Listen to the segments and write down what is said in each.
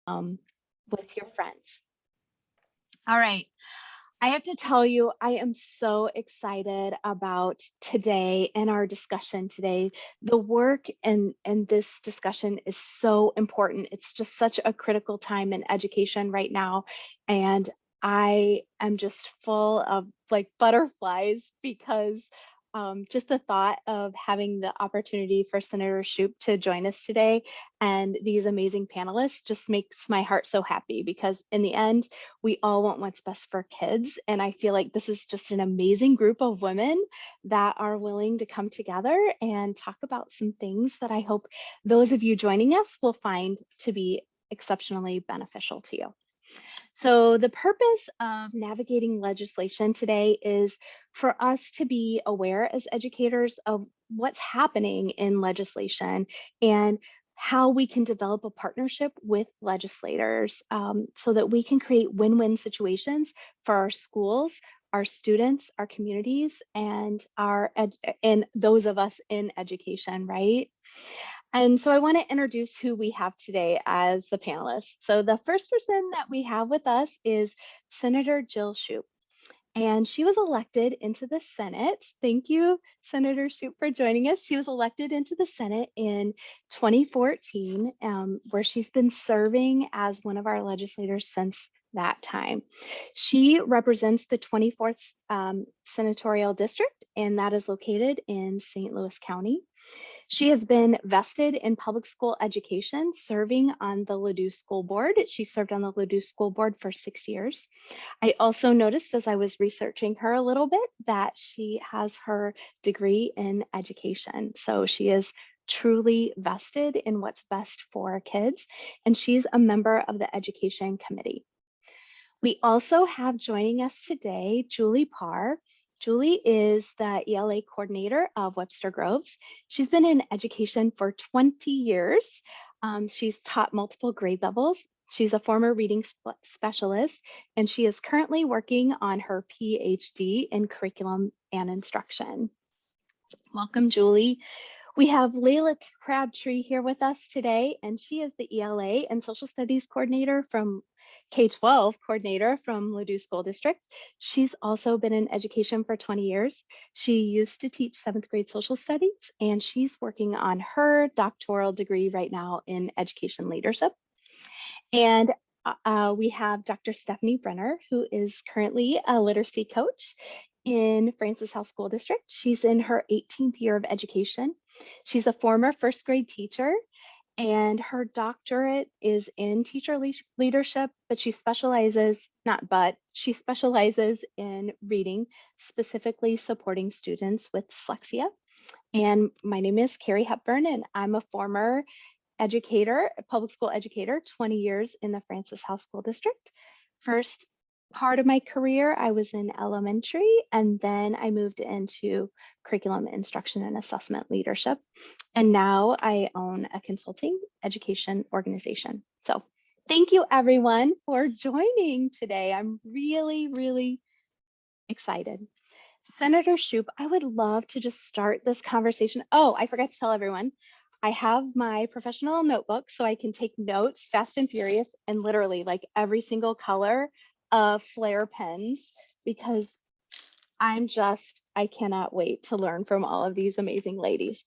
with your friends. All right. I have to tell you, I am so excited about today and our discussion today. The work and this discussion is so important. It's just such a critical time in education right now. And I am just full of like butterflies because just the thought of having the opportunity for Senator Schupp to join us today and these amazing panelists just makes my heart so happy, because in the end, we all want what's best for kids. And I feel like this is just an amazing group of women that are willing to come together and talk about some things that I hope those of you joining us will find to be exceptionally beneficial to you. So the purpose of navigating legislation today is for us to be aware as educators of what's happening in legislation and how we can develop a partnership with legislators so that we can create win-win situations for our schools, our students, our communities, and those of us in education, right? And so I want to introduce who we have today as the panelists. So the first person that we have with us is Senator Jill Schupp, and she was elected into the Senate. Thank you, Senator Schupp, for joining us. She was elected into the Senate in 2014, where she's been serving as one of our legislators since that time. She represents the 24th Senatorial District, and that is located in St. Louis County. She has been vested in public school education, serving on the Ladue School Board. She served on the Ladue School Board for 6 years. I also noticed as I was researching her a little bit that she has her degree in education. So she is truly vested in what's best for kids, and she's a member of the Education Committee. We also have joining us today, Julie Parr. Julie is the ELA coordinator of Webster Groves. She's been in education for 20 years. She's taught multiple grade levels. She's a former reading specialist, and she is currently working on her PhD in curriculum and instruction. Welcome, Julie. We have Layla Crabtree here with us today, and she is the ELA and Social Studies coordinator from K-12 coordinator from Ladue School District. She's also been in education for 20 years. She used to teach 7th grade social studies, and she's working on her doctoral degree right now in education leadership. And we have Dr. Stephanie Brenner, who is currently a literacy coach in Francis House School District. She's in her 18th year of education. She's a former 1st grade teacher, and her doctorate is in teacher leadership, but she specializes in reading, specifically supporting students with dyslexia. And my name is Carrie Hepburn, and I'm a former educator, a public school educator, 20 years in the Francis House School District. First part of my career, I was in elementary, and then I moved into curriculum instruction and assessment leadership. And now I own a consulting education organization. So thank you everyone for joining today. I'm really, really excited. Senator Schupp, I would love to just start this conversation. Oh, I forgot to tell everyone, I have my professional notebook so I can take notes fast and furious, and literally like every single color of Flair pens, because I cannot wait to learn from all of these amazing ladies.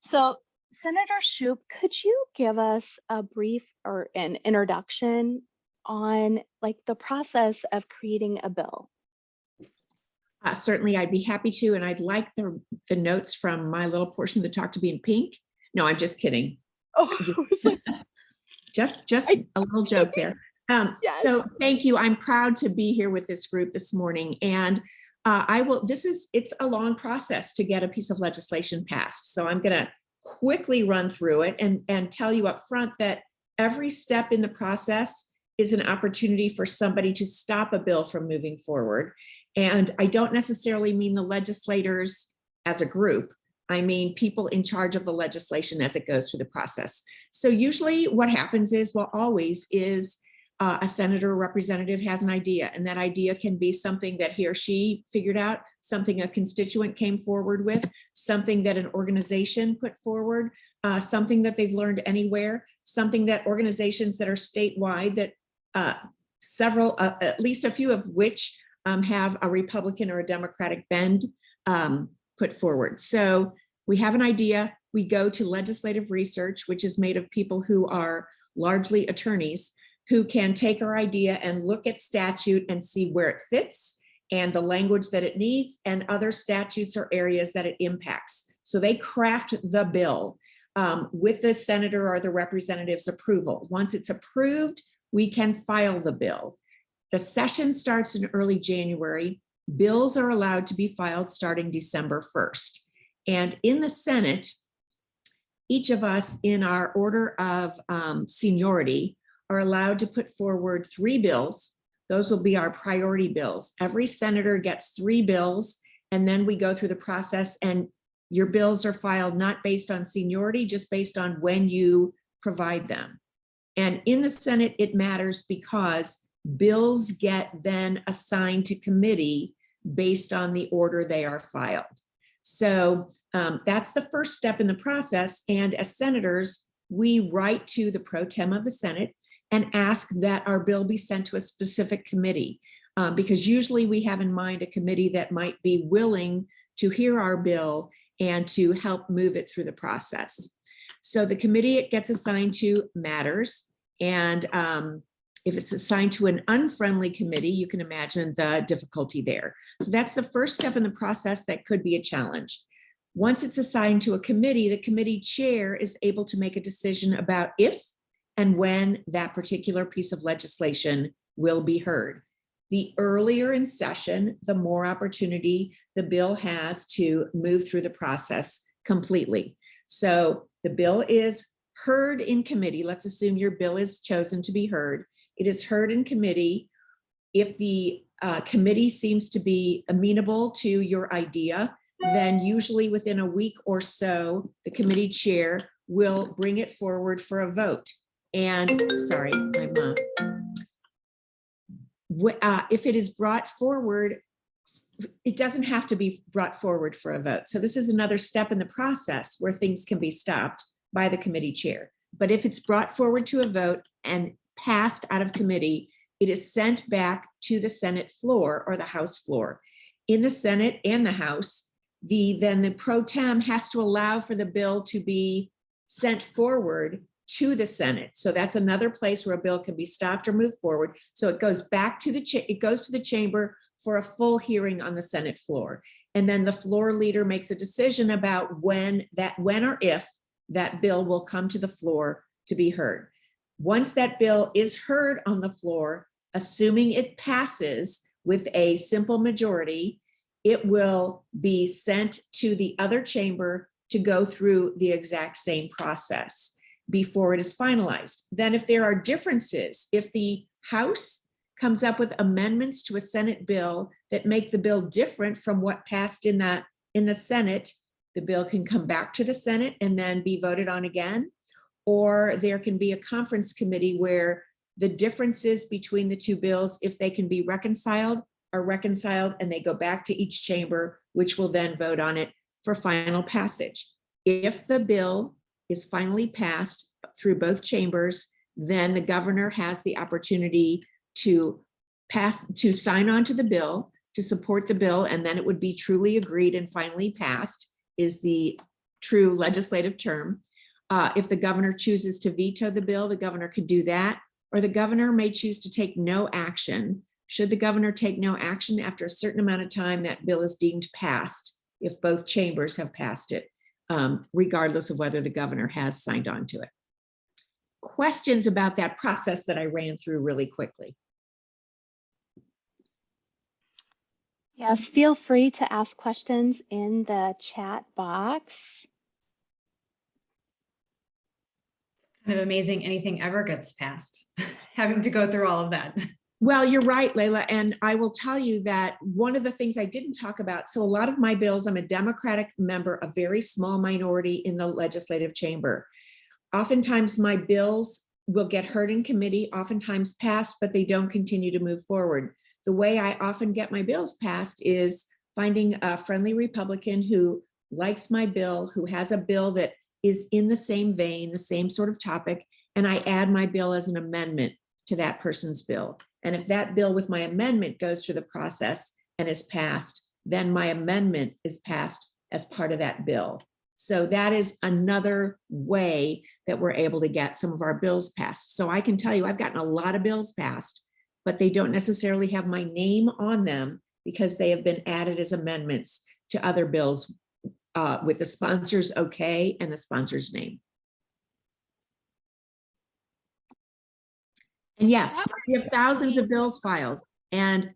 So Senator Schupp, could you give us a brief or an introduction on like the process of creating a bill? Certainly, I'd be happy to, and I'd like the notes from my little portion of the talk to be in pink. No, I'm just kidding. Oh, just a little joke there. Yes. So thank you. I'm proud to be here with this group this morning, and it's a long process to get a piece of legislation passed. So I'm going to quickly run through it and tell you up front that every step in the process is an opportunity for somebody to stop a bill from moving forward. And I don't necessarily mean the legislators as a group. I mean people in charge of the legislation as it goes through the process. So usually what happens is, well, always is a senator or representative has an idea, and that idea can be something that he or she figured out, something a constituent came forward with, something that an organization put forward, something that they've learned anywhere, something that organizations that are statewide that several, at least a few of which have a Republican or a Democratic bend put forward. So we have an idea, we go to legislative research, which is made of people who are largely attorneys, who can take our idea and look at statute and see where it fits and the language that it needs and other statutes or areas that it impacts. So they craft the bill with the senator or the representative's approval. Once it's approved, we can file the bill. The session starts in early January. Bills are allowed to be filed starting December 1st. And in the Senate, each of us in our order of seniority are allowed to put forward 3 bills. Those will be our priority bills. Every senator gets 3 bills, and then we go through the process, and your bills are filed not based on seniority, just based on when you provide them. And in the Senate, it matters because bills get then assigned to committee based on the order they are filed. So that's the first step in the process. And as senators, we write to the pro tem of the Senate and ask that our bill be sent to a specific committee, because usually we have in mind a committee that might be willing to hear our bill and to help move it through the process. So the committee it gets assigned to matters. And if it's assigned to an unfriendly committee, you can imagine the difficulty there. So that's the first step in the process that could be a challenge. Once it's assigned to a committee, the committee chair is able to make a decision about if and when that particular piece of legislation will be heard. The earlier in session, the more opportunity the bill has to move through the process completely. So the bill is heard in committee. Let's assume your bill is chosen to be heard. It is heard in committee. If the committee seems to be amenable to your idea, then usually within a week or so, the committee chair will bring it forward for a vote. And sorry, if it is brought forward, it doesn't have to be brought forward for a vote. So this is another step in the process where things can be stopped by the committee chair. But if it's brought forward to a vote and passed out of committee, it is sent back to the Senate floor or the House floor. In the Senate and the House, then the pro tem has to allow for the bill to be sent forward to the Senate. So that's another place where a bill can be stopped or moved forward. So it goes back to it goes to the chamber for a full hearing on the Senate floor. And then the floor leader makes a decision about when or if that bill will come to the floor to be heard. Once that bill is heard on the floor, assuming it passes with a simple majority, it will be sent to the other chamber to go through the exact same process before it is finalized. Then if there are differences, if the House comes up with amendments to a Senate bill that make the bill different from what passed in the Senate, the bill can come back to the Senate and then be voted on again. Or there can be a conference committee where the differences between the two bills, if they can be reconciled, are reconciled, and they go back to each chamber, which will then vote on it for final passage. If the bill is finally passed through both chambers, then the governor has the opportunity to sign on to the bill, to support the bill, and then it would be truly agreed and finally passed, is the true legislative term. If the governor chooses to veto the bill, the governor could do that, or the governor may choose to take no action. Should the governor take no action after a certain amount of time, that bill is deemed passed if both chambers have passed it, regardless of whether the governor has signed on to it. Questions about that process that I ran through really quickly? Yes, feel free to ask questions in the chat box. Kind of amazing anything ever gets passed, having to go through all of that. Well, you're right, Layla. And I will tell you that one of the things I didn't talk about, so a lot of my bills, I'm a Democratic member, a very small minority in the legislative chamber. Oftentimes my bills will get heard in committee, oftentimes passed, but they don't continue to move forward. The way I often get my bills passed is finding a friendly Republican who likes my bill, who has a bill that is in the same vein, the same sort of topic, and I add my bill as an amendment to that person's bill. And if that bill with my amendment goes through the process and is passed, then my amendment is passed as part of that bill. So that is another way that we're able to get some of our bills passed. So I can tell you, I've gotten a lot of bills passed, but they don't necessarily have my name on them because they have been added as amendments to other bills with the sponsor's okay and the sponsor's name. And yes, we have thousands of bills filed, and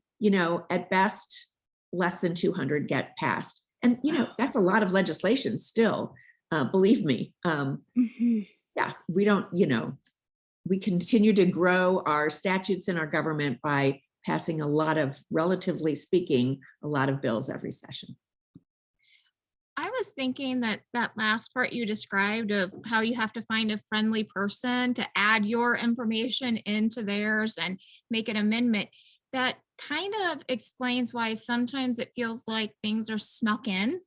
at best, less than 200 get passed. And that's a lot of legislation still, believe me. Yeah, we don't, we continue to grow our statutes in our government by passing a lot of, relatively speaking, a lot of bills every session. I was thinking that last part you described of how you have to find a friendly person to add your information into theirs and make an amendment, that kind of explains why sometimes it feels like things are snuck in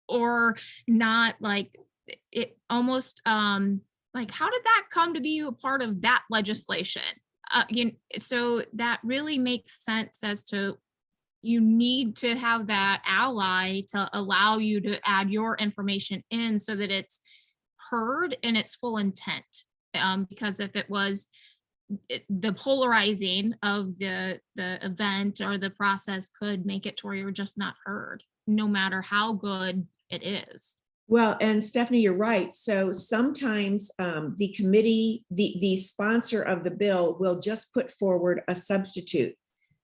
or not, like it almost like, how did that come to be a part of that legislation? So that really makes sense as to you need to have that ally to allow you to add your information in so that it's heard in its full intent. Because if it was the polarizing of the event or the process could make it to where you're just not heard, no matter how good it is. Well, and Stephanie, you're right. So sometimes the committee, the sponsor of the bill will just put forward a substitute,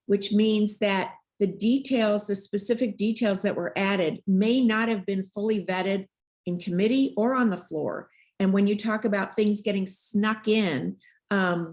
which means that the details, the specific details that were added may not have been fully vetted in committee or on the floor. And when you talk about things getting snuck in, I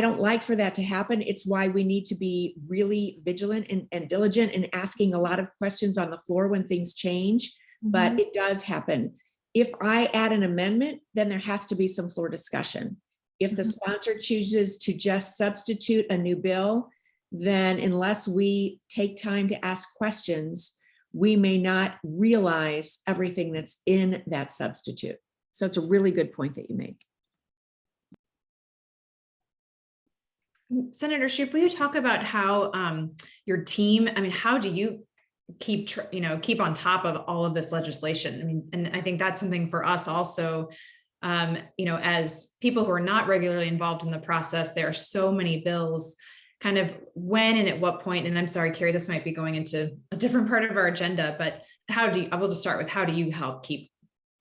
don't like for that to happen. It's why we need to be really vigilant and diligent in asking a lot of questions on the floor when things change, but it does happen. If I add an amendment, then there has to be some floor discussion. If the sponsor chooses to just substitute a new bill, then unless we take time to ask questions, we may not realize everything that's in that substitute. So it's a really good point that you make. Senator Schupp, will you talk about how your team, how do you keep on top of all of this legislation? And I think that's something for us also, as people who are not regularly involved in the process, there are so many bills. Kind of when and at what point, and I'm sorry, Carrie, this might be going into a different part of our agenda, but I will just start with, how do you help keep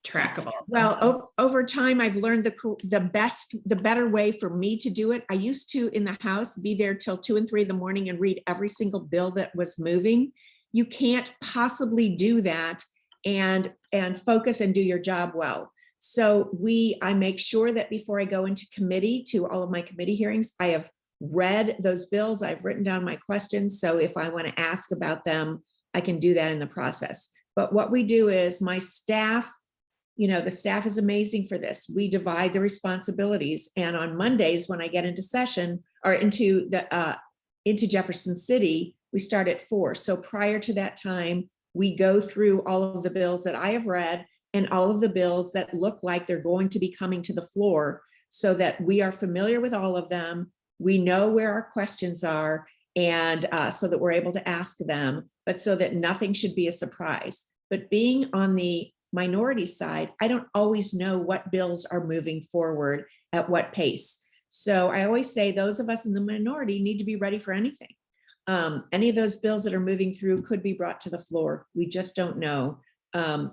track of all of them? Well, over time, I've learned the better way for me to do it. I used to, in the House, be there till 2 and 3 in the morning and read every single bill that was moving. You can't possibly do that and focus and do your job well. So I make sure that before I go into committee, to all of my committee hearings, I have read those bills. I've written down my questions. So if I want to ask about them, I can do that in the process. But what we do is my staff, the staff is amazing for this. We divide the responsibilities. And on Mondays, when I get into session or into Jefferson City, we start at 4. So prior to that time, we go through all of the bills that I have read and all of the bills that look like they're going to be coming to the floor, so that we are familiar with all of them. We know where our questions are, and so that we're able to ask them, but so that nothing should be a surprise. But being on the minority side, I don't always know what bills are moving forward at what pace. So I always say those of us in the minority need to be ready for anything. Any of those bills that are moving through could be brought to the floor. We just don't know.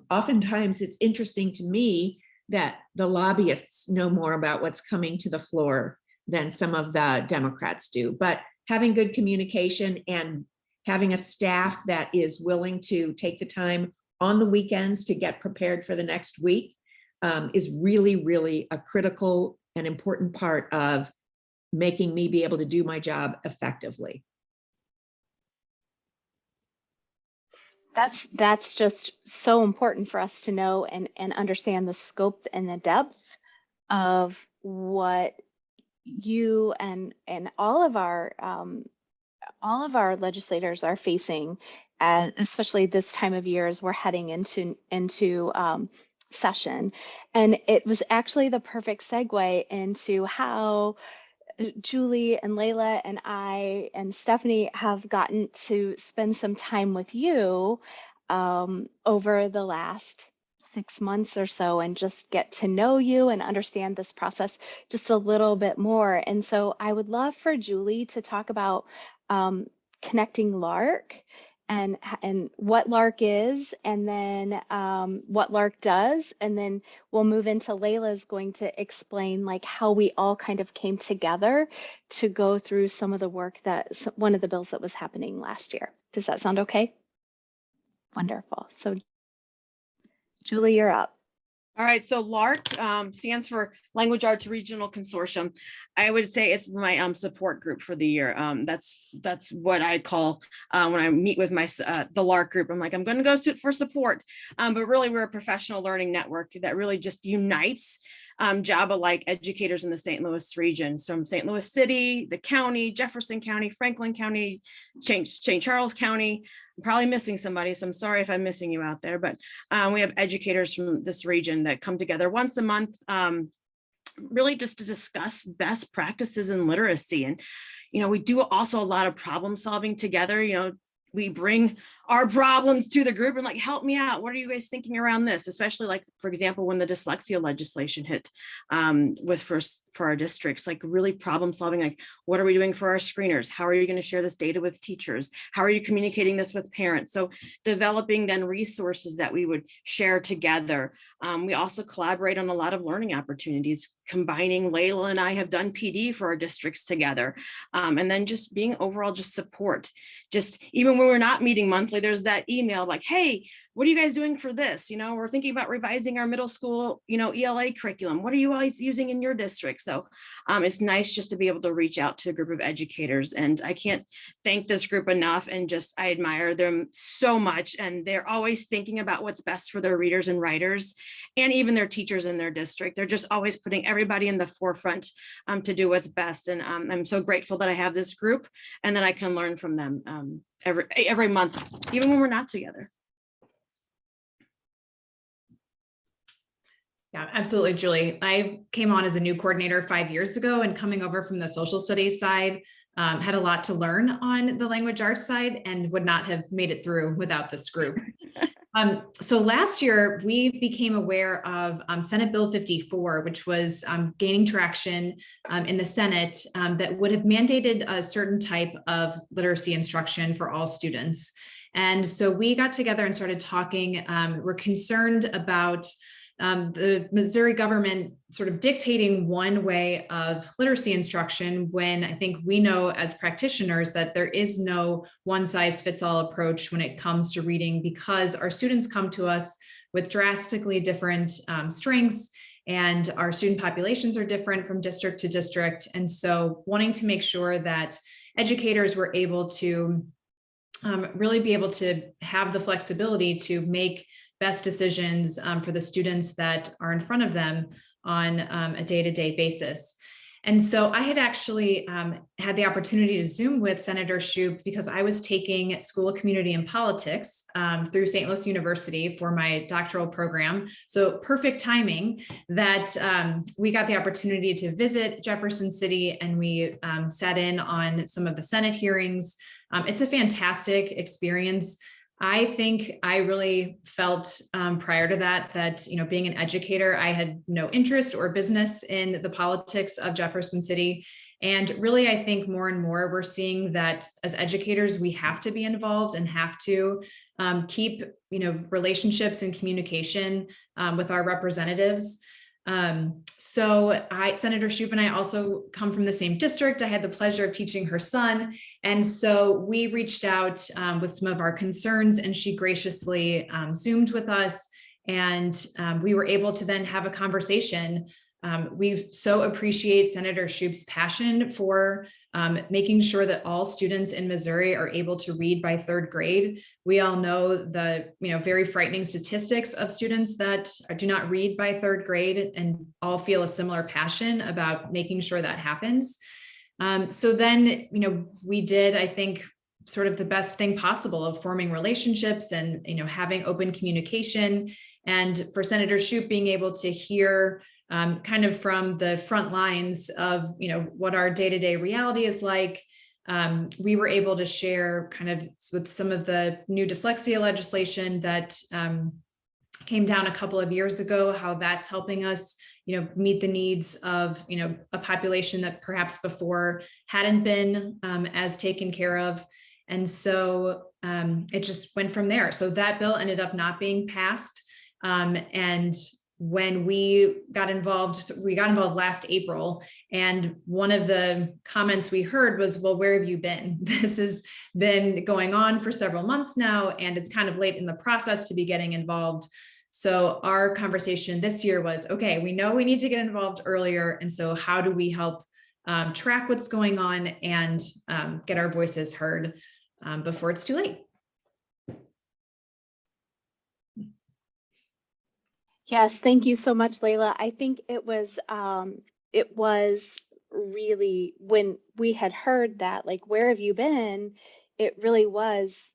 Oftentimes it's interesting to me that the lobbyists know more about what's coming to the floor than some of the Democrats do. But having good communication and having a staff that is willing to take the time on the weekends to get prepared for the next week is really, really a critical and important part of making me be able to do my job effectively. That's just so important for us to know and understand the scope and the depth of what you and all of our legislators are facing especially this time of year as we're heading into session. And it was actually the perfect segue into how Julie and Layla and I and Stephanie have gotten to spend some time with you over the last 6 months or so, and just get to know you and understand this process just a little bit more. And so I would love for Julie to talk about connecting LARC and what LARC is, and then what LARC does, and then we'll move into Layla's going to explain like how we all kind of came together to go through some of the work one of the bills that was happening last year. Does that sound okay? Wonderful. So Julie, you're up. All right, so LARC stands for Language Arts Regional Consortium. I would say it's my support group for the year. That's what I call when I meet with my the LARC group. I'm like, I'm going to go for support, but really we're a professional learning network that really just unites JABA-like educators in the St. Louis region. So from St. Louis City, the county, Jefferson County, Franklin County, St. Charles County. I'm probably missing somebody, so I'm sorry if I'm missing you out there, but we have educators from this region that come together once a month, really just to discuss best practices in literacy. And, we do also a lot of problem solving together. We bring our problems to the group and like, help me out. What are you guys thinking around this? Especially like, for example, when the dyslexia legislation hit for our districts, like really problem solving, like what are we doing for our screeners? How are you going to share this data with teachers? How are you communicating this with parents? So developing then resources that we would share together. We also collaborate on a lot of learning opportunities, combining. Layla and I have done PD for our districts together. And then just being overall just support. Just even when we're not meeting monthly, there's that email like, hey, what are you guys doing for this? We're thinking about revising our middle school, ELA curriculum. What are you guys using in your district? So it's nice just to be able to reach out to a group of educators. And I can't thank this group enough. And just, I admire them so much. And they're always thinking about what's best for their readers and writers, and even their teachers in their district. They're just always putting everybody in the forefront to do what's best. And I'm so grateful that I have this group and that I can learn from them every month, even when we're not together. Yeah, absolutely, Julie. I came on as a new coordinator 5 years ago, and coming over from the social studies side, had a lot to learn on the language arts side and would not have made it through without this group. So last year, we became aware of Senate Bill 54, which was gaining traction in the Senate that would have mandated a certain type of literacy instruction for all students. And so we got together and started talking. We're concerned about the Missouri government sort of dictating one way of literacy instruction, when I think we know as practitioners that there is no one size fits all approach when it comes to reading, because our students come to us with drastically different strengths, and our student populations are different from district to district. And so wanting to make sure that educators were able to really be able to have the flexibility to make best decisions for the students that are in front of them on a day-to-day basis. And so I had actually had the opportunity to Zoom with Senator Schupp because I was taking School of Community and Politics through St. Louis University for my doctoral program. So perfect timing that we got the opportunity to visit Jefferson City, and we sat in on some of the Senate hearings. It's a fantastic experience. I think I really felt prior to that, being an educator, I had no interest or business in the politics of Jefferson City. And really, I think more and more we're seeing that as educators, we have to be involved and have to keep, relationships and communication with our representatives. Senator Schupp and I also come from the same district. I had the pleasure of teaching her son. And so we reached out with some of our concerns, and she graciously Zoomed with us, and we were able to then have a conversation. We so appreciate Senator Schupp's passion for making sure that all students in Missouri are able to read by third grade. We all know the very frightening statistics of students that do not read by third grade, and all feel a similar passion about making sure that happens. So then, we did, I think, sort of the best thing possible of forming relationships and, having open communication. And for Senator Schupp being able to hear kind of from the front lines of, what our day-to-day reality is like. We were able to share kind of with some of the new dyslexia legislation that came down a couple of years ago, how that's helping us, meet the needs of, a population that perhaps before hadn't been as taken care of. And so it just went from there. So that bill ended up not being passed. And when we got involved last April, and one of the comments we heard was, well, where have you been? This has been going on for several months now, and it's kind of late in the process to be getting involved. So our conversation this year was, okay, we know we need to get involved earlier. And so how do we help track what's going on and get our voices heard before it's too late? Yes, thank you so much, Layla. I think it was really, when we had heard that, like, where have you been? It really was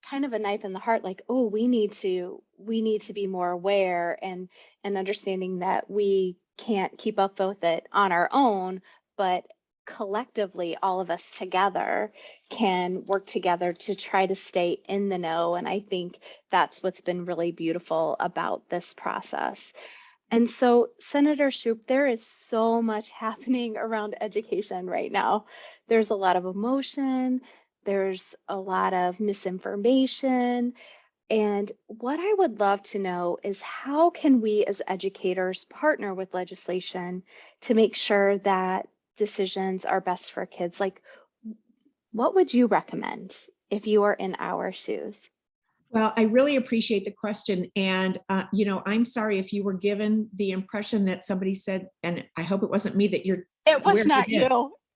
kind of a knife in the heart, like, oh, we need to be more aware and understanding that we can't keep up with it on our own, but collectively, all of us together can work together to try to stay in the know. And I think that's what's been really beautiful about this process. And so, Senator Schupp, there is so much happening around education right now. There's a lot of emotion, there's a lot of misinformation. And what I would love to know is, how can we as educators partner with legislation to make sure that decisions are best for kids? Like, what would you recommend if you are in our shoes? Well, I really appreciate the question. And, I'm sorry if you were given the impression that somebody said, and I hope it wasn't me, that you're. It was where not you. you.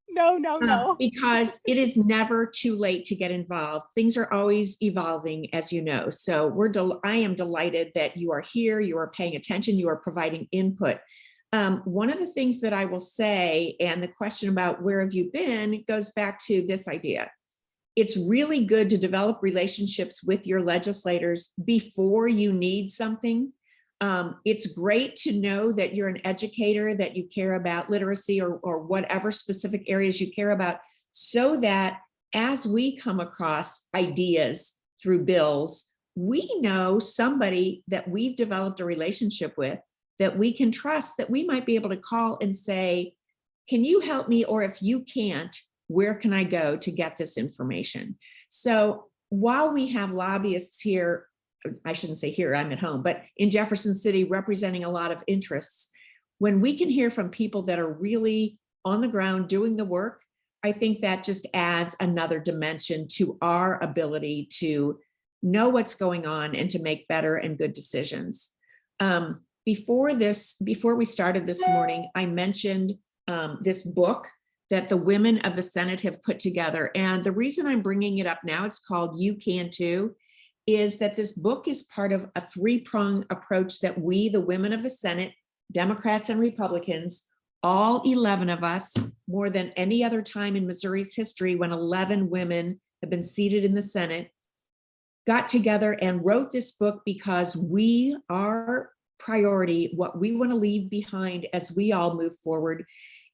No. Because it is never too late to get involved. Things are always evolving, as you know. So I am delighted that you are here, you are paying attention, you are providing input. One of the things that I will say, and the question about where have you been, goes back to this idea. It's really good to develop relationships with your legislators before you need something. It's great to know that you're an educator, that you care about literacy or whatever specific areas you care about, so that as we come across ideas through bills, we know somebody that we've developed a relationship with that we can trust, that we might be able to call and say, can you help me? Or if you can't, where can I go to get this information? So while we have lobbyists here, I shouldn't say here, I'm at home, but in Jefferson City representing a lot of interests, when we can hear from people that are really on the ground doing the work, I think that just adds another dimension to our ability to know what's going on and to make better and good decisions. Before we started this morning, I mentioned this book that the women of the Senate have put together. And the reason I'm bringing it up now, it's called You Can Too, is that this book is part of a three-pronged approach that we, the women of the Senate, Democrats and Republicans, all 11 of us, more than any other time in Missouri's history when 11 women have been seated in the Senate, got together and wrote this book because our priority, what we want to leave behind as we all move forward,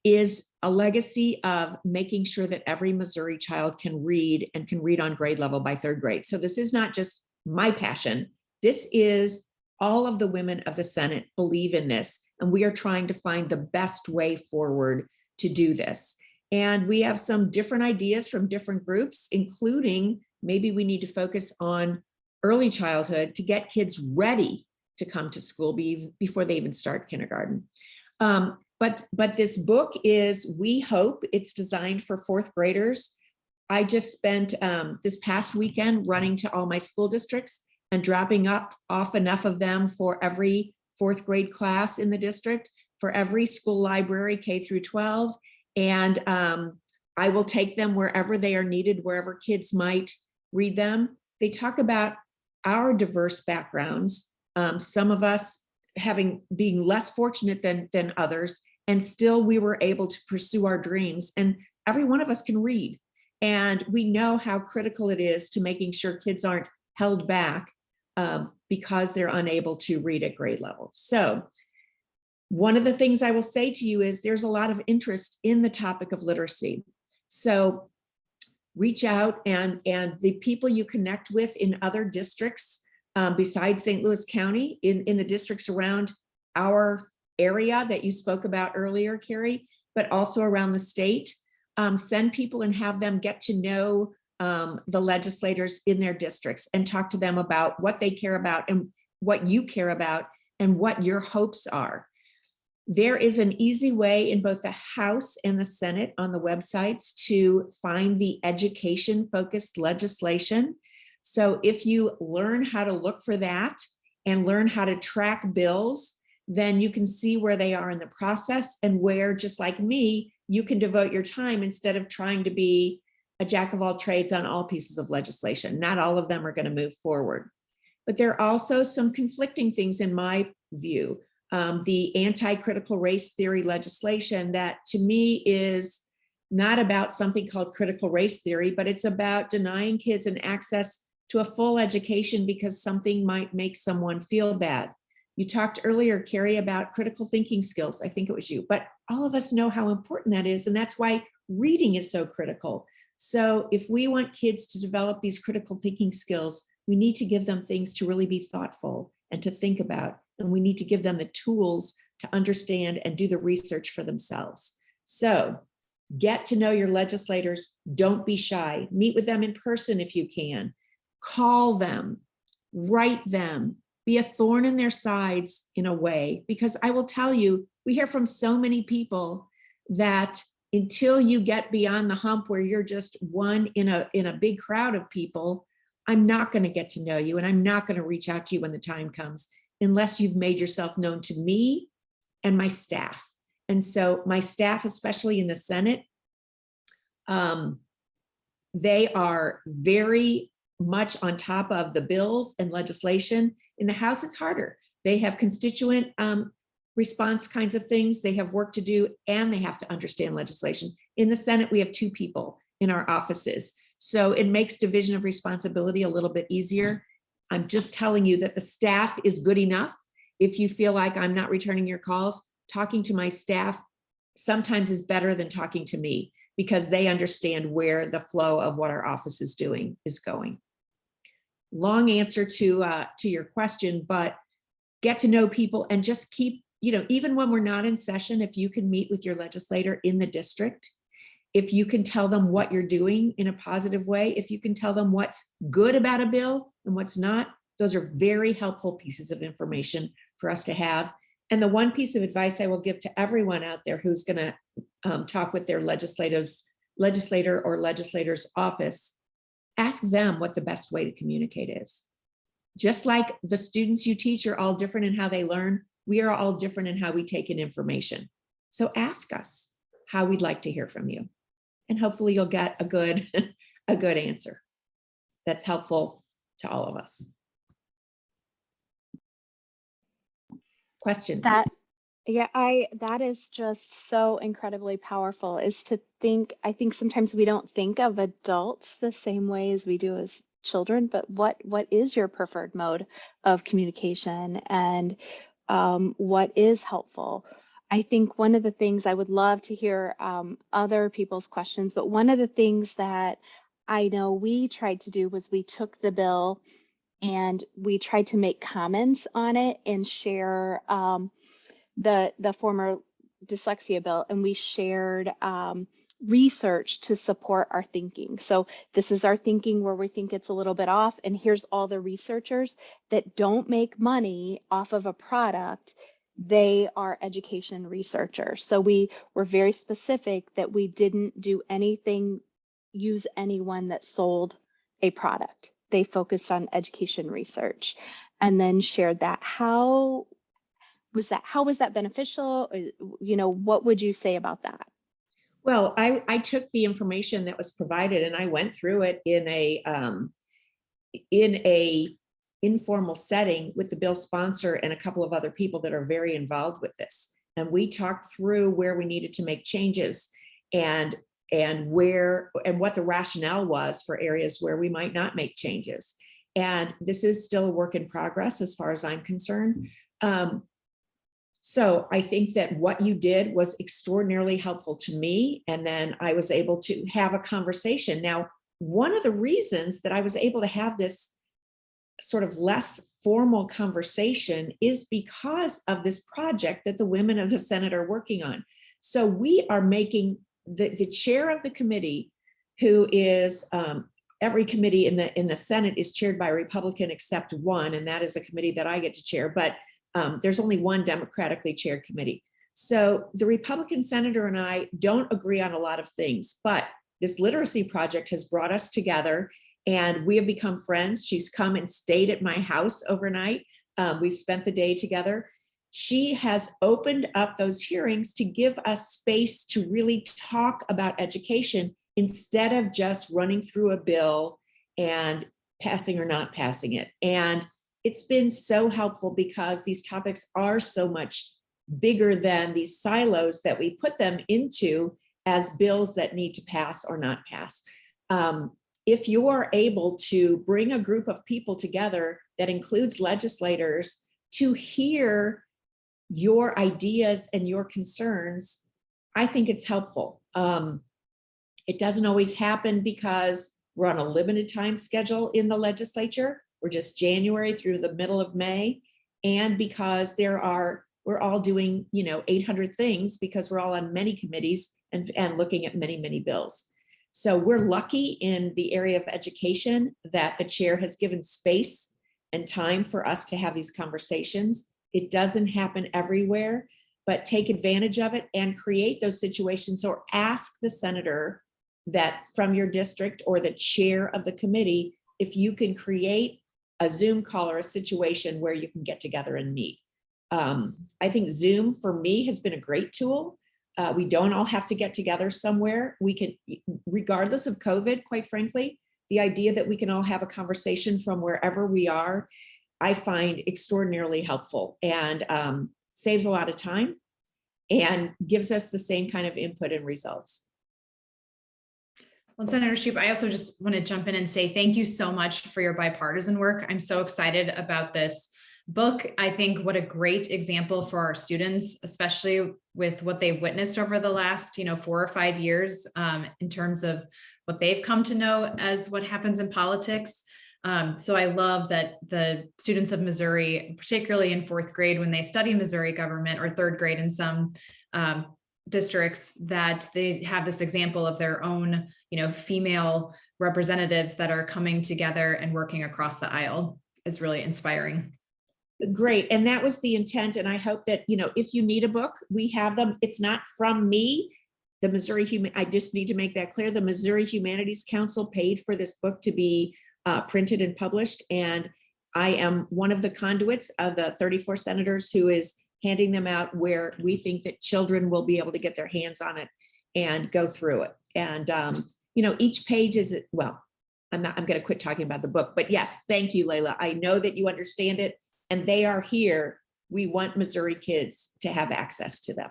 is a legacy of making sure that every Missouri child can read and can read on grade level by third grade. So this is not just my passion. This is all of the women of the Senate believe in this, and we are trying to find the best way forward to do this. And we have some different ideas from different groups, including maybe we need to focus on early childhood to get kids ready to come to school before they even start kindergarten. But this book is, we hope it's designed for fourth graders. I just spent this past weekend running to all my school districts and dropping off enough of them for every fourth grade class in the district, for every school library, K through 12. And I will take them wherever they are needed, wherever kids might read them. They talk about our diverse backgrounds, some of us being less fortunate than others, and still we were able to pursue our dreams. And every one of us can read. And we know how critical it is to making sure kids aren't held back because they're unable to read at grade level. So one of the things I will say to you is there's a lot of interest in the topic of literacy. So reach out, and the people you connect with in other districts besides St. Louis County, in the districts around our area that you spoke about earlier, Carrie, but also around the state, send people and have them get to know the legislators in their districts and talk to them about what they care about and what you care about and what your hopes are. There is an easy way in both the House and the Senate on the websites to find the education-focused legislation. So if you learn how to look for that and learn how to track bills, then you can see where they are in the process and where, just like me, you can devote your time instead of trying to be a jack of all trades on all pieces of legislation. Not all of them are going to move forward. But there are also some conflicting things in my view. The anti-critical race theory legislation that to me is not about something called critical race theory, but it's about denying kids an access to a full education because something might make someone feel bad. You talked earlier, Carrie, about critical thinking skills. I think it was you, but all of us know how important that is. And that's why reading is so critical. So if we want kids to develop these critical thinking skills, we need to give them things to really be thoughtful and to think about. And we need to give them the tools to understand and do the research for themselves. So get to know your legislators. Don't be shy. Meet with them in person if you can. Call them, write them, be a thorn in their sides in a way, because I will tell you, we hear from so many people that until you get beyond the hump where you're just one in a big crowd of people, I'm not going to get to know you and I'm not going to reach out to you when the time comes unless you've made yourself known to me and my staff. And so my staff, especially in the Senate, they are very much on top of the bills and legislation. In the House, it's harder. They have constituent response kinds of things. They have work to do and they have to understand legislation. In the Senate, we have 2 people in our offices. So it makes division of responsibility a little bit easier. I'm just telling you that the staff is good enough. If you feel like I'm not returning your calls, talking to my staff sometimes is better than talking to me because they understand where the flow of what our office is doing is going. Long answer to your question, but get to know people and just keep, even when we're not in session, if you can meet with your legislator in the district, if you can tell them what you're doing in a positive way, if you can tell them what's good about a bill and what's not, those are very helpful pieces of information for us to have. And the one piece of advice I will give to everyone out there who's going to talk with their legislator or legislator's office, ask them what the best way to communicate is. Just like the students you teach are all different in how they learn, we are all different in how we take in information. So ask us how we'd like to hear from you. And hopefully you'll get a good answer that's helpful to all of us. Question? That is just so incredibly powerful, is to think, I think sometimes we don't think of adults the same way as we do as children, but what is your preferred mode of communication and what is helpful? I think one of the things I would love to hear other people's questions, but one of the things that I know we tried to do was we took the bill and we tried to make comments on it and share the former dyslexia bill, and we shared research to support our thinking. So this is our thinking where we think it's a little bit off, and here's all the researchers that don't make money off of a product. They are education researchers. So we were very specific that we didn't do anything, use anyone that sold a product. They focused on education research and then shared that. How was that beneficial? What would you say about that? Well, I took the information that was provided and I went through it in a informal setting with the bill sponsor and a couple of other people that are very involved with this. And we talked through where we needed to make changes. And and what the rationale was for areas where we might not make changes. And this is still a work in progress as far as I'm concerned. So I think that what you did was extraordinarily helpful to me. And then I was able to have a conversation. Now, one of the reasons that I was able to have this sort of less formal conversation is because of this project that the women of the Senate are working on. So we are making the chair of the committee, who is every committee in the Senate is chaired by a Republican except one, and that is a committee that I get to chair, but there's only one democratically chaired committee. So the Republican senator and I don't agree on a lot of things, but this literacy project has brought us together and we have become friends. She's come and stayed at my house overnight. We've spent the day together. She has opened up those hearings to give us space to really talk about education instead of just running through a bill and passing or not passing it. And it's been so helpful because these topics are so much bigger than these silos that we put them into as bills that need to pass or not pass. If you are able to bring a group of people together that includes legislators to hear your ideas and your concerns, I think it's helpful. It doesn't always happen because we're on a limited time schedule in the legislature. We're just January through the middle of May. And because we're all doing, 800 things because we're all on many committees and looking at many, many bills. So we're lucky in the area of education that the chair has given space and time for us to have these conversations. It doesn't happen everywhere, but take advantage of it and create those situations, or ask the senator that from your district or the chair of the committee if you can create a Zoom call or a situation where you can get together and meet. I think Zoom for me has been a great tool. We don't all have to get together somewhere. We can, regardless of COVID, quite frankly, the idea that we can all have a conversation from wherever we are, I find extraordinarily helpful and saves a lot of time and gives us the same kind of input and results. Well, Senator Schupp, I also just want to jump in and say thank you so much for your bipartisan work. I'm so excited about this book. I think what a great example for our students, especially with what they've witnessed over the last, 4 or 5 years in terms of what they've come to know as what happens in politics. So I love that the students of Missouri, particularly in 4th grade, when they study Missouri government, or 3rd grade in some districts, that they have this example of their own, female representatives that are coming together and working across the aisle is really inspiring. Great. And that was the intent. And I hope that, if you need a book, we have them. It's not from me. The I just need to make that clear. The Missouri Humanities Council paid for this book to be printed and published. And I am one of the conduits of the 34 senators who is handing them out where we think that children will be able to get their hands on it and go through it. And, each page is, well, I'm going to quit talking about the book, but yes, thank you, Layla. I know that you understand it and they are here. We want Missouri kids to have access to them.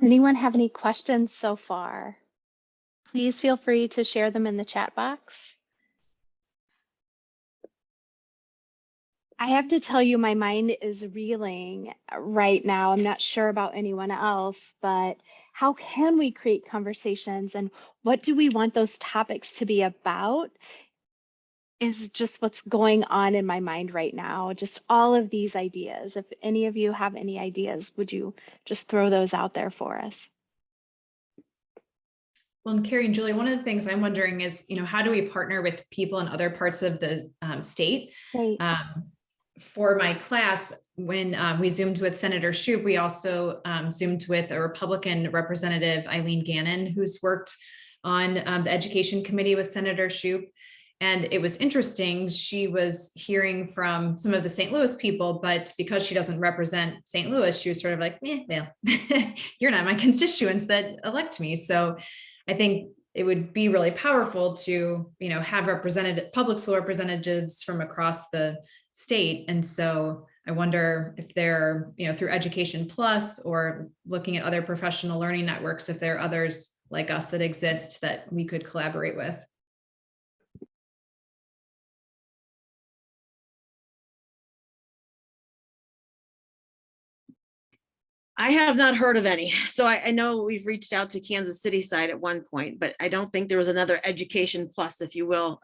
Anyone have any questions so far? Please feel free to share them in the chat box. I have to tell you, my mind is reeling right now. I'm not sure about anyone else, but how can we create conversations and what do we want those topics to be about is just what's going on in my mind right now. Just all of these ideas. If any of you have any ideas, would you just throw those out there for us? Well, and Carrie and Julie, one of the things I'm wondering is, how do we partner with people in other parts of the state? Right. For my class, when we Zoomed with Senator Schupp, we also Zoomed with a Republican representative, Eileen Gannon, who's worked on the Education Committee with Senator Schupp. And it was interesting. She was hearing from some of the St. Louis people, but because she doesn't represent St. Louis, she was sort of like, well, you're not my constituents that elect me. So I think it would be really powerful to, have public school representatives from across the state. And so I wonder if they're, through Education Plus or looking at other professional learning networks, if there are others like us that exist that we could collaborate with. I have not heard of any. So I know we've reached out to Kansas City side at one point, but I don't think there was another Education Plus, if you will,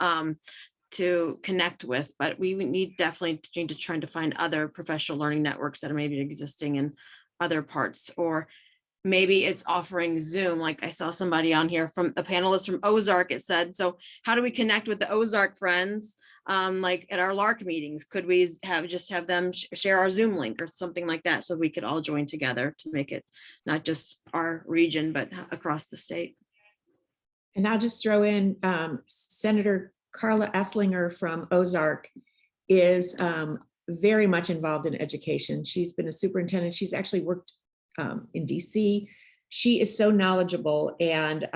to connect with. But we definitely need to try to find other professional learning networks that are maybe existing in other parts, or maybe it's offering Zoom. Like I saw somebody on here from a panelist from Ozark. It said, so how do we connect with the Ozark friends? Like at our LARC meetings, could we have them share our Zoom link or something like that, so we could all join together to make it not just our region, but across the state. And I'll just throw in Senator Carla Esslinger from Ozark is very much involved in education. She's been a superintendent. She's actually worked in DC. She is so knowledgeable, and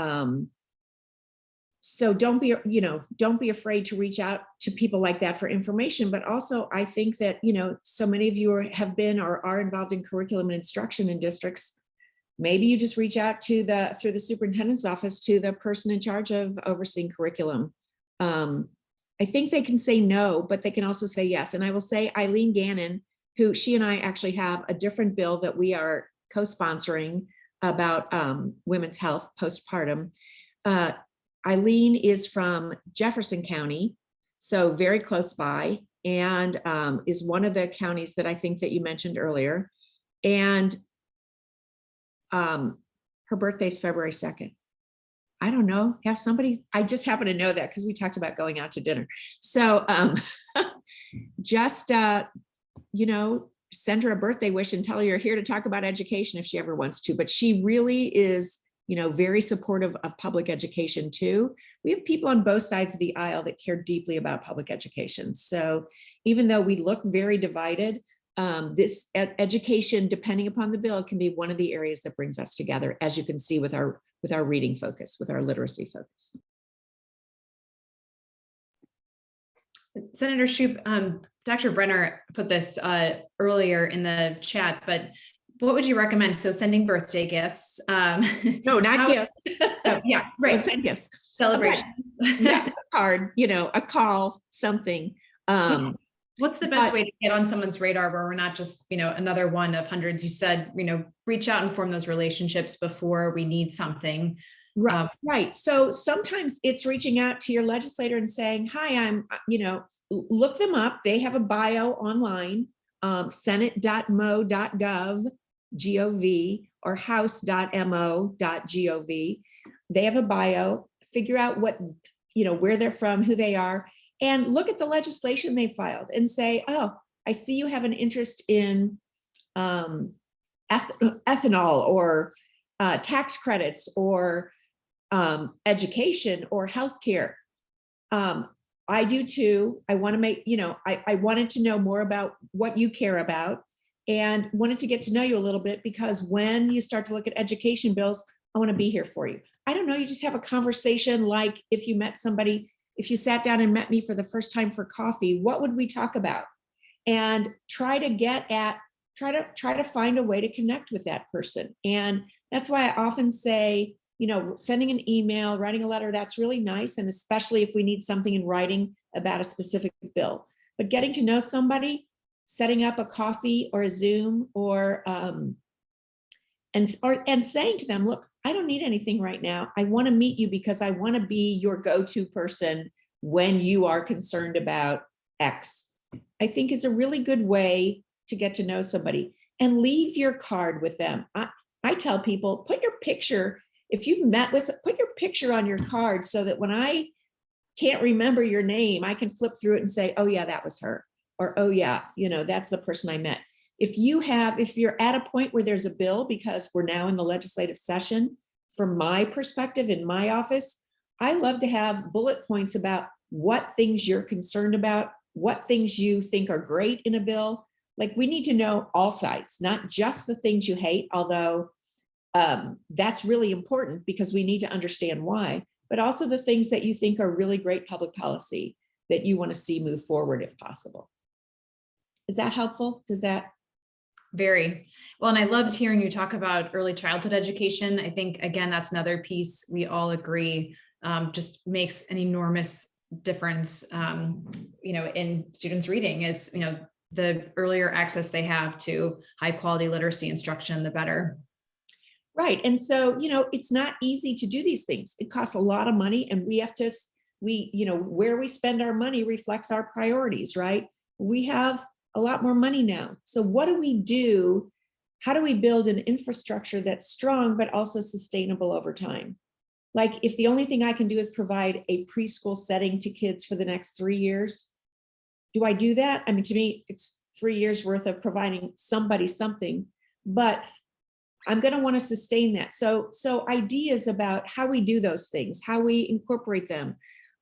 so don't be afraid to reach out to people like that for information. But also, I think that, so many of you have been or are involved in curriculum and instruction in districts. Maybe you just reach out to through the superintendent's office to the person in charge of overseeing curriculum. I think they can say no, but they can also say yes. And I will say Eileen Gannon, who she and I actually have a different bill that we are co-sponsoring about women's health postpartum. Eileen is from Jefferson County, so very close by, and is one of the counties that I think that you mentioned earlier. And her birthday's February 2nd. I don't know, have somebody, I just happen to know that because we talked about going out to dinner. So just, send her a birthday wish and tell her you're here to talk about education if she ever wants to. But she really is, very supportive of public education too. We have people on both sides of the aisle that care deeply about public education. So even though we look very divided, this education, depending upon the bill, can be one of the areas that brings us together, as you can see with our reading focus, with our literacy focus. Senator Schupp, Dr. Brenner put this earlier in the chat, but what would you recommend? So sending birthday gifts. No, not gifts. Oh, yeah, right. Don't send gifts. Celebrations. Yeah, a card, a call, something. What's the best way to get on someone's radar where we're not just, another one of hundreds? You said, reach out and form those relationships before we need something. Right. Right. So sometimes it's reaching out to your legislator and saying, hi, I'm, look them up. They have a bio online, senate.mo.gov, gov, or house.mo.gov. They have a bio, figure out what, where they're from, who they are, and look at the legislation they filed and say, oh, I see you have an interest in ethanol or tax credits or education or healthcare. I do too. I want to make, I wanted to know more about what you care about and wanted to get to know you a little bit, because when you start to look at education bills, I want to be here for you. I don't know, you just have a conversation like if you met somebody, if you sat down and met me for the first time for coffee, what would we talk about? And try to find a way to connect with that person. And that's why I often say, sending an email, writing a letter, that's really nice. And especially if we need something in writing about a specific bill, but getting to know somebody, setting up a coffee or a Zoom or saying to them, look, I don't need anything right now. I want to meet you because I want to be your go-to person when you are concerned about X, I think is a really good way to get to know somebody. And leave your card with them. I tell people, put your picture, if you've met with, put your picture on your card so that when I can't remember your name, I can flip through it and say, oh yeah, that was her. Or, oh yeah, that's the person I met. If you're at a point where there's a bill, because we're now in the legislative session, from my perspective in my office, I love to have bullet points about what things you're concerned about, what things you think are great in a bill. Like, we need to know all sides, not just the things you hate, although that's really important because we need to understand why, but also the things that you think are really great public policy that you want to see move forward if possible. Is that helpful? Does that? Very well. And I loved hearing you talk about early childhood education. I think, again, that's another piece we all agree just makes an enormous difference, in students reading is, the earlier access they have to high quality literacy instruction, the better. Right. And so, it's not easy to do these things. It costs a lot of money, and we have to, where we spend our money reflects our priorities, right? We have a lot more money now. So what do we do? How do we build an infrastructure that's strong, but also sustainable over time? Like, if the only thing I can do is provide a preschool setting to kids for the next 3 years, do I do that? I mean, to me, it's 3 years worth of providing somebody something, but I'm going to want to sustain that. So ideas about how we do those things, how we incorporate them,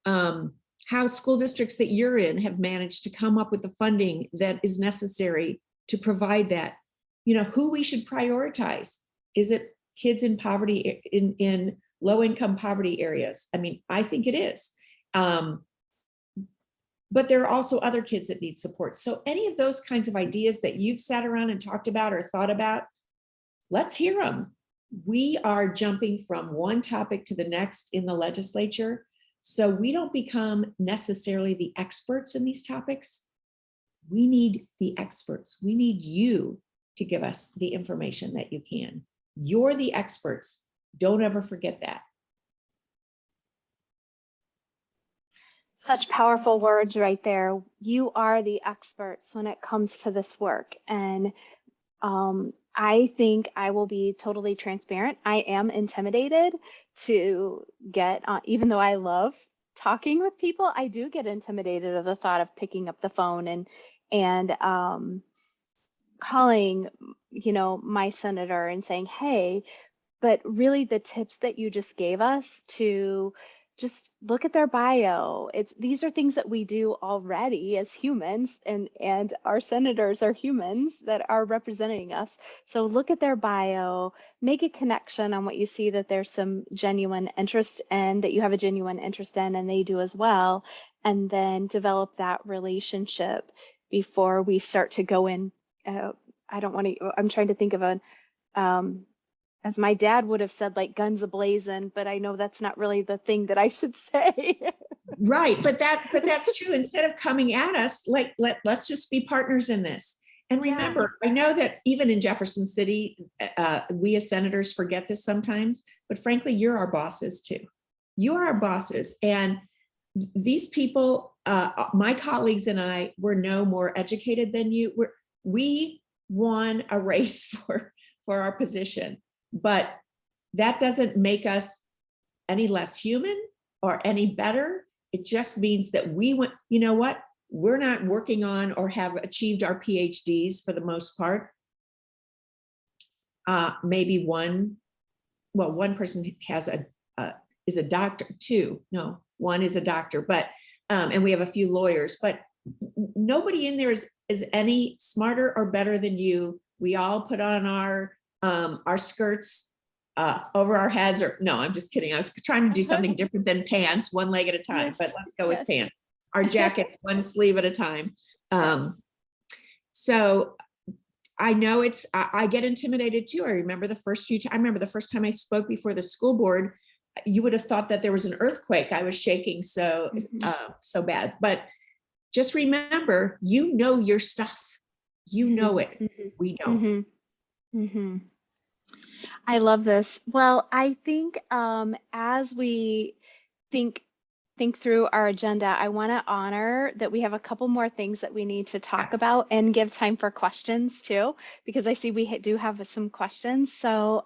how school districts that you're in have managed to come up with the funding that is necessary to provide that, who we should prioritize. Is it kids in poverty, in low income poverty areas? I mean, I think it is. But there are also other kids that need support. So any of those kinds of ideas that you've sat around and talked about or thought about, let's hear them. We are jumping from one topic to the next in the legislature, so we don't become necessarily the experts in these topics. We need the experts. We need you to give us the information that you can. You're the experts. Don't ever forget that. Such powerful words right there. You are the experts when it comes to this work. And I think I will be totally transparent. I am intimidated to get on, even though I love talking with people, I do get intimidated of the thought of picking up the phone and calling, my senator and saying, hey, but really the tips that you just gave us to just look at their bio. These are things that we do already as humans, and our senators are humans that are representing us. So look at their bio, make a connection on what you see that there's some genuine interest in, that you have a genuine interest in, and they do as well. And then develop that relationship before we start to go in. I'm trying to think of as my dad would have said, like guns a-blazing, but I know that's not really the thing that I should say. Right, but that's true. Instead of coming at us, let's just be partners in this. And remember, I know that even in Jefferson City, we as senators forget this sometimes, but frankly, you're our bosses too. You are our bosses, and these people, my colleagues and I, were no more educated than you. We won a race for our position. But that doesn't make us any less human or any better. It just means that we went, you know what? We're not working on or have achieved our PhDs for the most part. Maybe one person is a doctor, two. No, one is a doctor, but and we have a few lawyers, but nobody in there is any smarter or better than you. We all put on our skirts over our heads, or no, I'm just kidding. I was trying to do something different than pants, one leg at a time, Yes, but let's go with yes. pants. Our jackets, one sleeve at a time. So I know I get intimidated too. I remember the first time I spoke before the school board, you would have thought that there was an earthquake. I was shaking so bad, but just remember, your stuff, it. We don't. I love this. Well, I think as we think through our agenda, I want to honor that we have a couple more things that we need to talk Yes. about and give time for questions too, because I see we do have some questions. So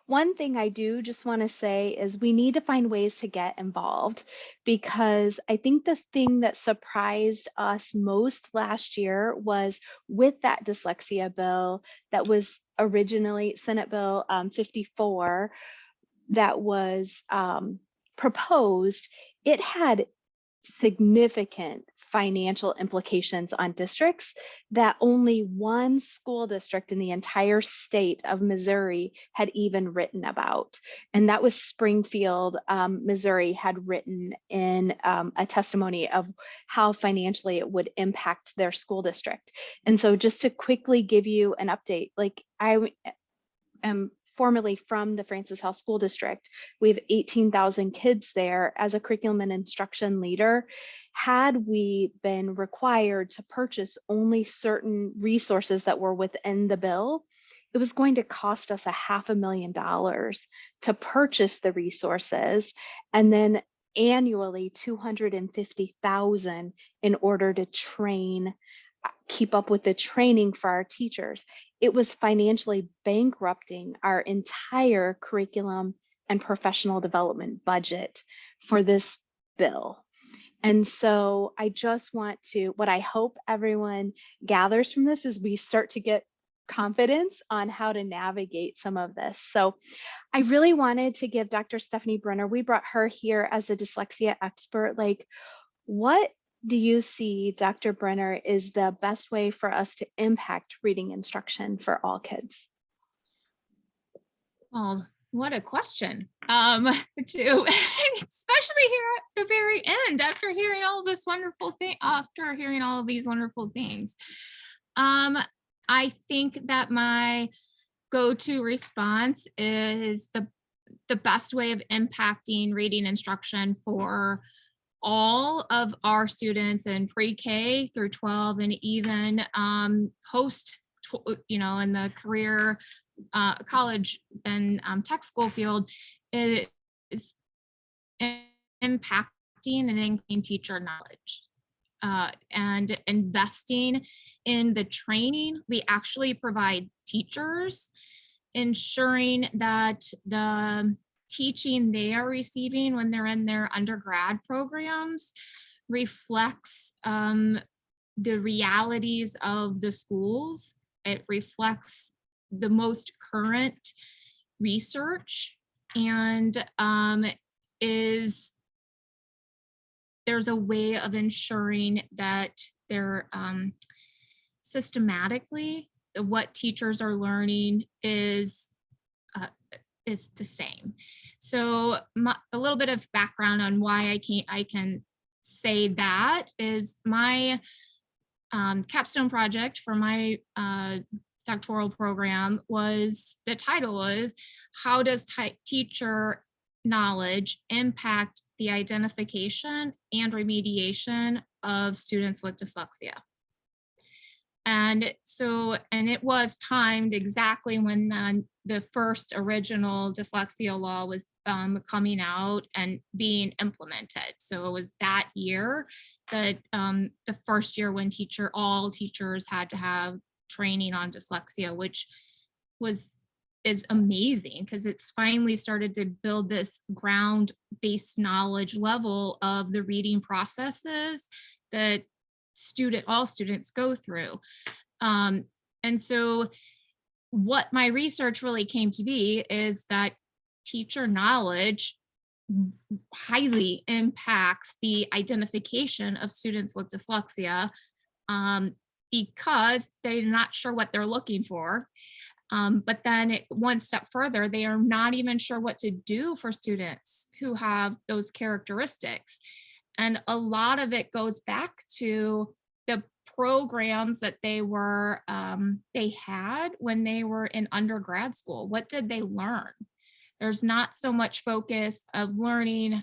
one thing I do just want to say is we need to find ways to get involved, because I think the thing that surprised us most last year was with that dyslexia bill that was originally Senate Bill 54 that was proposed. It had significant financial implications on districts that only one school district in the entire state of Missouri had even written about. And that was Springfield, Missouri had written in a testimony of how financially it would impact their school district. And so just to quickly give you an update, like I am formerly from the Francis House School District. We have 18,000 kids there. As a curriculum and instruction leader, had we been required to purchase only certain resources that were within the bill, it was going to cost us $500,000 to purchase the resources, and then annually $250,000 in order to train, keep up with the training for our teachers. It was financially bankrupting our entire curriculum and professional development budget for this bill. And so I just want to, what I hope everyone gathers from this is we start to get confidence on how to navigate some of this. So I really wanted to give Dr. Stephanie Brenner, we brought her here as a dyslexia expert. Like, what do you see, Dr. Brenner, is the best way for us to impact reading instruction for all kids? Well, what a question. To especially here at the very end, after hearing all this wonderful thing, after hearing all of these wonderful things. I think that my go-to response is the best way of impacting reading instruction for all of our students in pre-K through 12 and even post, in the career, college and tech school field is impacting and increasing teacher knowledge and investing in the training we actually provide teachers, ensuring that the teaching they are receiving when they're in their undergrad programs reflects the realities of the schools. It reflects the most current research, and there's a way of ensuring that they're systematically what teachers are learning is the same. So a little bit of background on why I can say that is my capstone project for my doctoral program the title was, how does teacher knowledge impact the identification and remediation of students with dyslexia? And it was timed exactly when the first original dyslexia law was coming out and being implemented. So it was that year that the first year when all teachers had to have training on dyslexia, which is amazing because it's finally started to build this ground-based knowledge level of the reading processes that all students go through. And so what my research really came to be is that teacher knowledge highly impacts the identification of students with dyslexia because they're not sure what they're looking for. But then one step further, they are not even sure what to do for students who have those characteristics. And a lot of it goes back to the programs that they had when they were in undergrad school. What did they learn? There's not so much focus of learning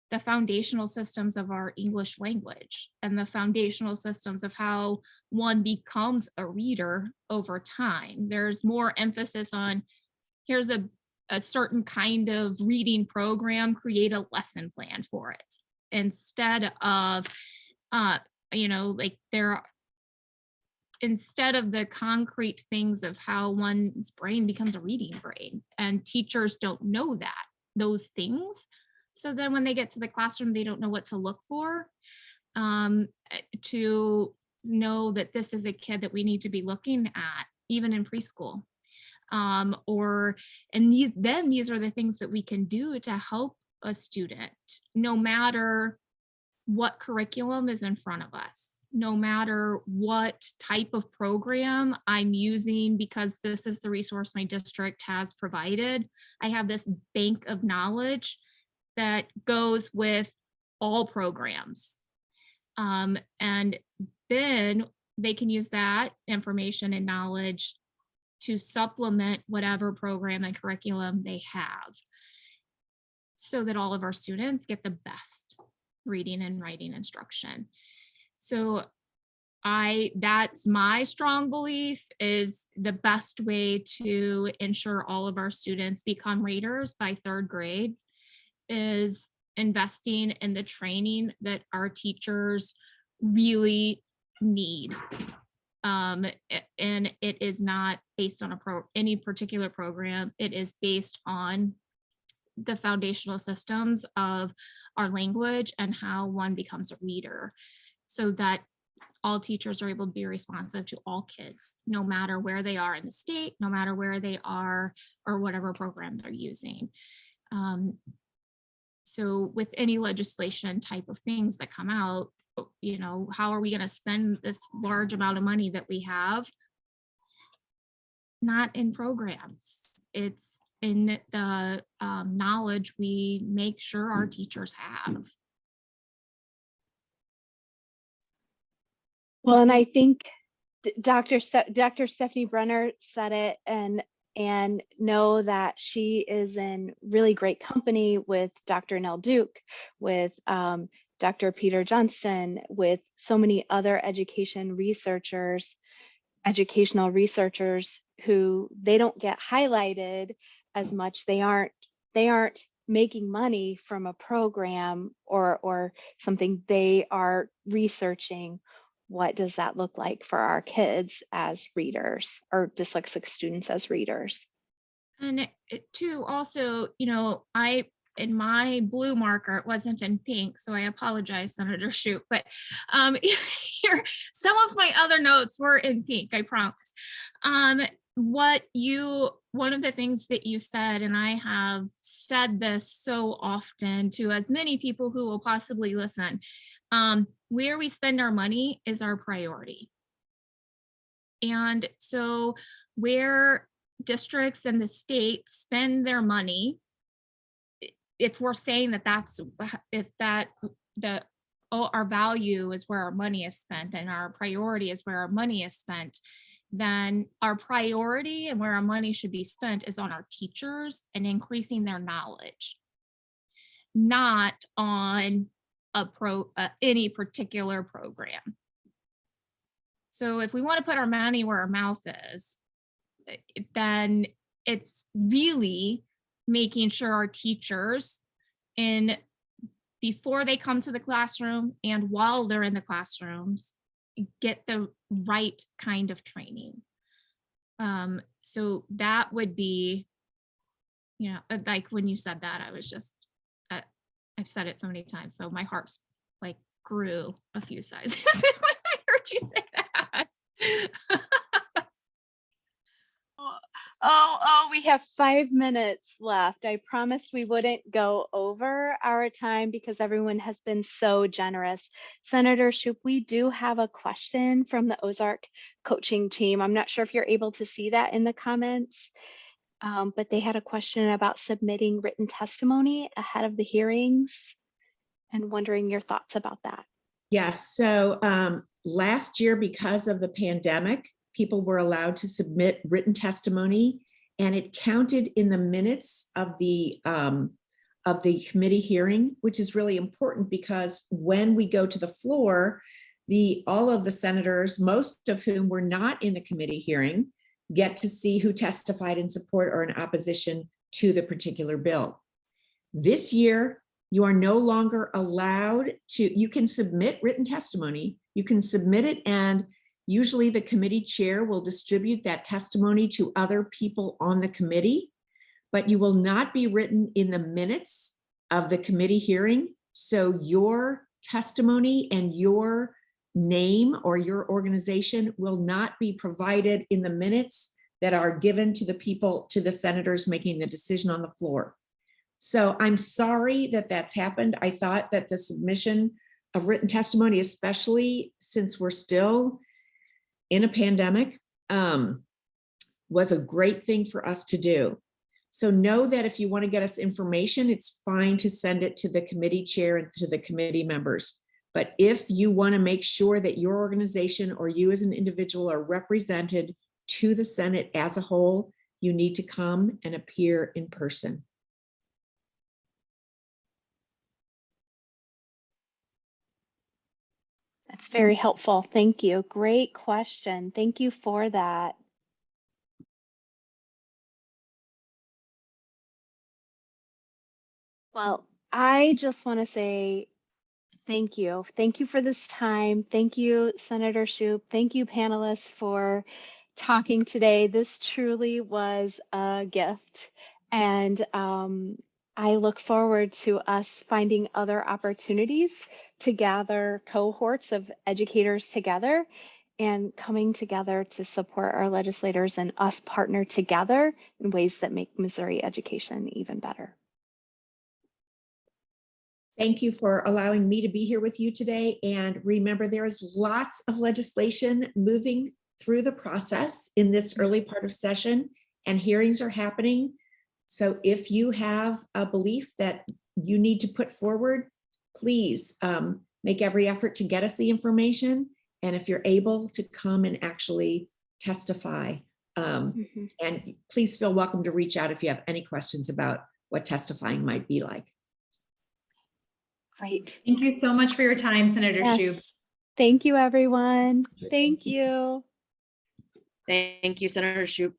the foundational systems of our English language and the foundational systems of how one becomes a reader over time. There's more emphasis on, here's a certain kind of reading program, create a lesson plan for it, instead of, instead of the concrete things of how one's brain becomes a reading brain. And teachers don't know those things. So then when they get to the classroom, they don't know what to look for, to know that this is a kid that we need to be looking at, even in preschool. These are the things that we can do to help a student, no matter what curriculum is in front of us, no matter what type of program I'm using, because this is the resource my district has provided. I have this bank of knowledge that goes with all programs. And then they can use that information and knowledge to supplement whatever program and curriculum they have, so that all of our students get the best reading and writing instruction. So that's my strong belief, is the best way to ensure all of our students become readers by 3rd grade is investing in the training that our teachers really need. And it is not based on any particular program. It is based on the foundational systems of our language and how one becomes a reader, so that all teachers are able to be responsive to all kids, no matter where they are in the state, no matter where they are, or whatever program they're using. So with any legislation type of things that come out, how are we going to spend this large amount of money that we have? Not in programs. It's in the knowledge we make sure our teachers have. Well, and I think Dr. Stephanie Brenner said it, and know that she is in really great company with Dr. Nell Duke, with Dr. Peter Johnston, with so many other educational researchers who they don't get highlighted as much. They aren't making money from a program or something. They are researching, what does that look like for our kids as readers, or dyslexic students as readers. And too, also, in my blue marker, it wasn't in pink, so I apologize, Senator Schupp, but here, some of my other notes were in pink, I promise. One of the things that you said, and I have said this so often to as many people who will possibly listen, where we spend our money is our priority. And so where districts and the state spend their money, if we're saying our value is where our money is spent and our priority is where our money is spent, then our priority and where our money should be spent is on our teachers and increasing their knowledge, not on any particular program. So if we want to put our money where our mouth is, then it's really making sure our teachers, before they come to the classroom and while they're in the classrooms, get the right kind of training. So that would be, like when you said that, I was just, I've said it so many times, so my heart's like grew a few sizes when I heard you say that. We have 5 minutes left. I promised we wouldn't go over our time because everyone has been so generous. Senator Schupp, we do have a question from the Ozark coaching team. I'm not sure if you're able to see that in the comments, but they had a question about submitting written testimony ahead of the hearings and wondering your thoughts about that. Yes, so last year, because of the pandemic, people were allowed to submit written testimony, and it counted in the minutes of the committee hearing, which is really important because when we go to the floor, all of the senators, most of whom were not in the committee hearing, get to see who testified in support or in opposition to the particular bill. This year, you are no longer allowed to, you can submit written testimony, you can submit it, and usually the committee chair will distribute that testimony to other people on the committee, but you will not be written in the minutes of the committee hearing. So your testimony and your name or your organization will not be provided in the minutes that are given to the people, to the senators making the decision on the floor. So I'm sorry that that's happened. I thought that the submission of written testimony, especially since we're still in a pandemic, was a great thing for us to do. So know that if you want to get us information, it's fine to send it to the committee chair and to the committee members. But if you want to make sure that your organization or you as an individual are represented to the Senate as a whole, you need to come and appear in person. That's very helpful. Thank you. Great question. Thank you for that. Well, I just want to say thank you. Thank you for this time. Thank you, Senator Schupp. Thank you, panelists, for talking today. This truly was a gift. And I look forward to us finding other opportunities to gather cohorts of educators together and coming together to support our legislators and us partner together in ways that make Missouri education even better. Thank you for allowing me to be here with you today. And remember, there is lots of legislation moving through the process in this early part of session, and hearings are happening. So if you have a belief that you need to put forward, please make every effort to get us the information. And if you're able to come and actually testify, and please feel welcome to reach out if you have any questions about what testifying might be like. Great. Thank you so much for your time, Senator Yes. Schupp. Thank you, everyone. Thank you. Thank you, Senator Schupp.